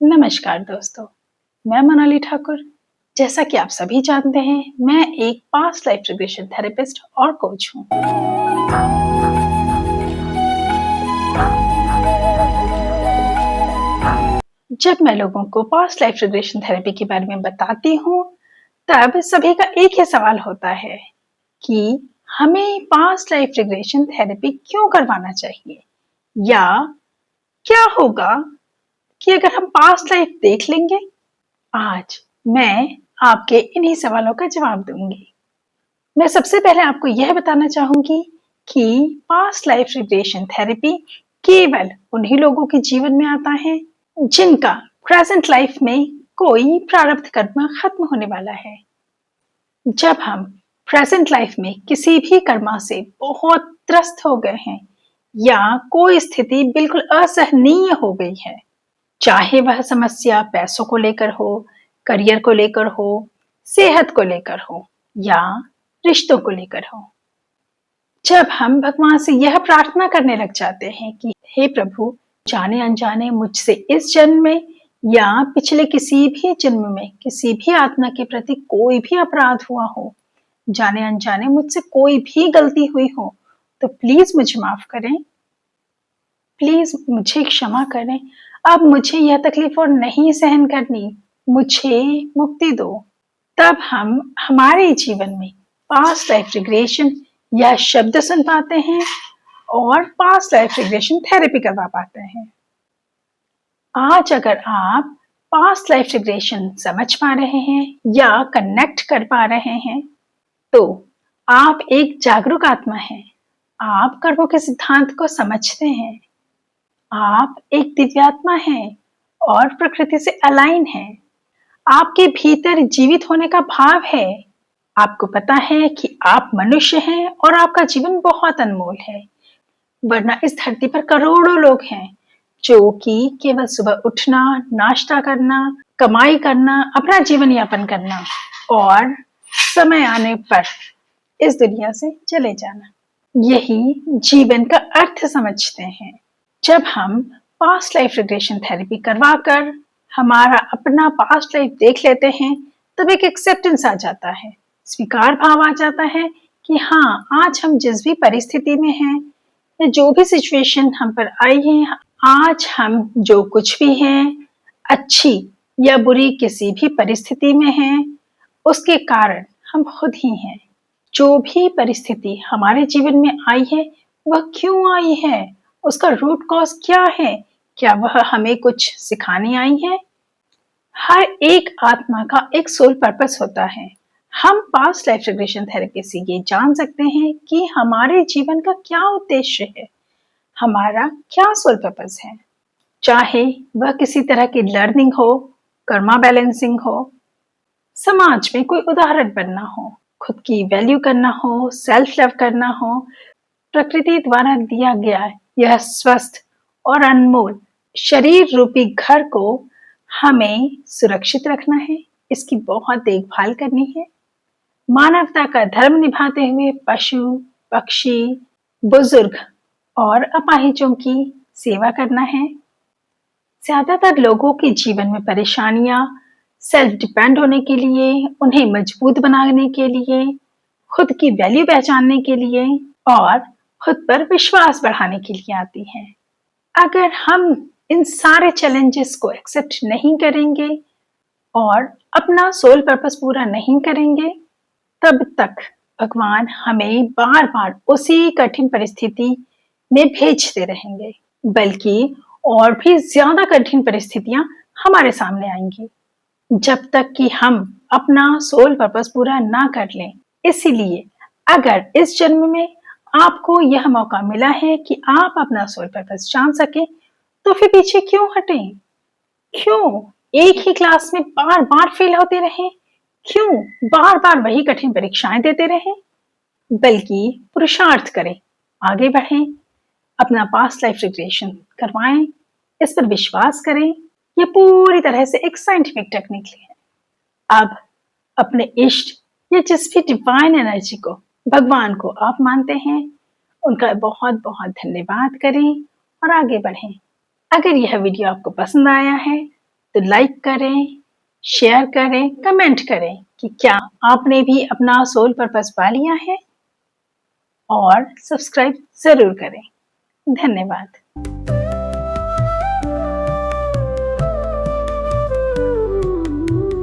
नमस्कार दोस्तों, मैं मनाली ठाकुर। जैसा कि आप सभी जानते हैं, मैं एक पास्ट लाइफ रिग्रेशन थेरेपिस्ट और कोच हूँ। जब मैं लोगों को पास्ट लाइफ रिग्रेशन थेरेपी के बारे में बताती हूँ, तब सभी का एक ही सवाल होता है कि हमें पास्ट लाइफ रिग्रेशन थेरेपी क्यों करवाना चाहिए, या क्या होगा कि अगर हम पास्ट लाइफ देख लेंगे। आज मैं आपके इन्हीं सवालों का जवाब दूंगी। मैं सबसे पहले आपको यह बताना चाहूंगी कि पास्ट लाइफ रिग्रेशन थेरेपी केवल उन्हीं लोगों के जीवन में आता है जिनका प्रेजेंट लाइफ में कोई प्रारब्ध कर्म खत्म होने वाला है। जब हम प्रेजेंट लाइफ में किसी भी कर्मा से बहुत त्रस्त हो गए हैं या कोई स्थिति बिल्कुल असहनीय हो गई है, चाहे वह समस्या पैसों को लेकर हो, करियर को लेकर हो, सेहत को लेकर हो या रिश्तों को लेकर हो, जब हम भगवान से यह प्रार्थना करने लग जाते हैं कि हे प्रभु, जाने अनजाने मुझसे इस जन्म में या पिछले किसी भी जन्म में किसी भी आत्मा के प्रति कोई भी अपराध हुआ हो, जाने अनजाने मुझसे कोई भी गलती हुई हो, तो प्लीज मुझे माफ करें, प्लीज मुझे क्षमा करें। अब मुझे यह तकलीफ और नहीं सहन करनी, मुझे मुक्ति दो। तब हम हमारे जीवन में पास्ट लाइफ रिग्रेशन यह शब्द सुन पाते हैं और पास्ट लाइफ रिग्रेशन थेरेपी करवा पाते हैं। आज अगर आप पास्ट लाइफ रिग्रेशन समझ पा रहे हैं या कनेक्ट कर पा रहे हैं, तो आप एक जागरूक आत्मा हैं। आप कर्मों के सिद्धांत को समझते हैं। आप एक दिव्यात्मा हैं और प्रकृति से अलाइन हैं। आपके भीतर जीवित होने का भाव है। आपको पता है कि आप मनुष्य हैं और आपका जीवन बहुत अनमोल है, वरना इस धरती पर करोड़ों लोग हैं जो कि केवल सुबह उठना, नाश्ता करना, कमाई करना, अपना जीवन यापन करना और समय आने पर इस दुनिया से चले जाना, यही जीवन का अर्थ समझते हैं। जब हम पास्ट लाइफ रिग्रेशन थेरेपी करवाकर हमारा अपना पास्ट लाइफ देख लेते हैं, तब एक एक्सेप्टेंस आ जाता है, स्वीकार भाव आ जाता है कि हाँ, आज हम जिस भी परिस्थिति में हैं या जो भी सिचुएशन हम पर आई है, आज हम जो कुछ भी हैं, अच्छी या बुरी किसी भी परिस्थिति में हैं, उसके कारण हम खुद ही हैं। जो भी परिस्थिति हमारे जीवन में आई है, वह क्यों आई है, उसका रूट कॉज क्या है, क्या वह हमें कुछ सिखाने आई है। हर एक आत्मा का एक सोल पर्पस होता है। हम पास्ट लाइफ रिग्रेशन थेरेपी से ये जान सकते हैं कि हमारे जीवन का क्या उद्देश्य है, हमारा क्या सोल पर्पस है। चाहे वह किसी तरह की लर्निंग हो, कर्मा बैलेंसिंग हो, समाज में कोई उदाहरण बनना हो, खुद की वैल्यू करना हो, सेल्फ लव करना हो, प्रकृति द्वारा दिया गया यह स्वस्थ और अनमोल शरीर रूपी घर को हमें सुरक्षित रखना है, इसकी बहुत देखभाल करनी है, मानवता का धर्म निभाते हुए पशु, पक्षी, बुजुर्ग और अपाहिजों की सेवा करना है। ज्यादातर लोगों के जीवन में परेशानियां सेल्फ डिपेंड होने के लिए, उन्हें मजबूत बनाने के लिए, खुद की वैल्यू पहचानने के लिए और खुद पर विश्वास बढ़ाने के लिए आती हैं। अगर हम इन सारे चैलेंजेस को एक्सेप्ट नहीं करेंगे और अपना सोल पर्पस पूरा नहीं करेंगे, तब तक भगवान हमें बार बार उसी कठिन परिस्थिति में भेजते रहेंगे, बल्कि और भी ज्यादा कठिन परिस्थितियां हमारे सामने आएंगी जब तक कि हम अपना सोल पर्पस पूरा ना कर लें। इसीलिए अगर इस जन्म में आपको यह मौका मिला है कि आप अपना सोल पर्पस जान सके, तो फिर पीछे क्यों हटें? क्यों एक ही क्लास में बार बार फेल होते रहे? क्यों बार बार वही कठिन परीक्षाएं देते रहे? बल्कि पुरुषार्थ करें, आगे बढ़ें, अपना पास्ट लाइफ रिग्रेशन करवाएं, इस पर विश्वास करें। यह पूरी तरह से एक साइंटिफिक टेक्निक है। अब अपने इष्ट या जिस भी डिवाइन एनर्जी को, भगवान को आप मानते हैं, उनका बहुत बहुत धन्यवाद करें और आगे बढ़ें। अगर यह वीडियो आपको पसंद आया है तो लाइक करें, शेयर करें, कमेंट करें कि क्या आपने भी अपना सोल पर्पस पा लिया है, और सब्सक्राइब ज़रूर करें। धन्यवाद।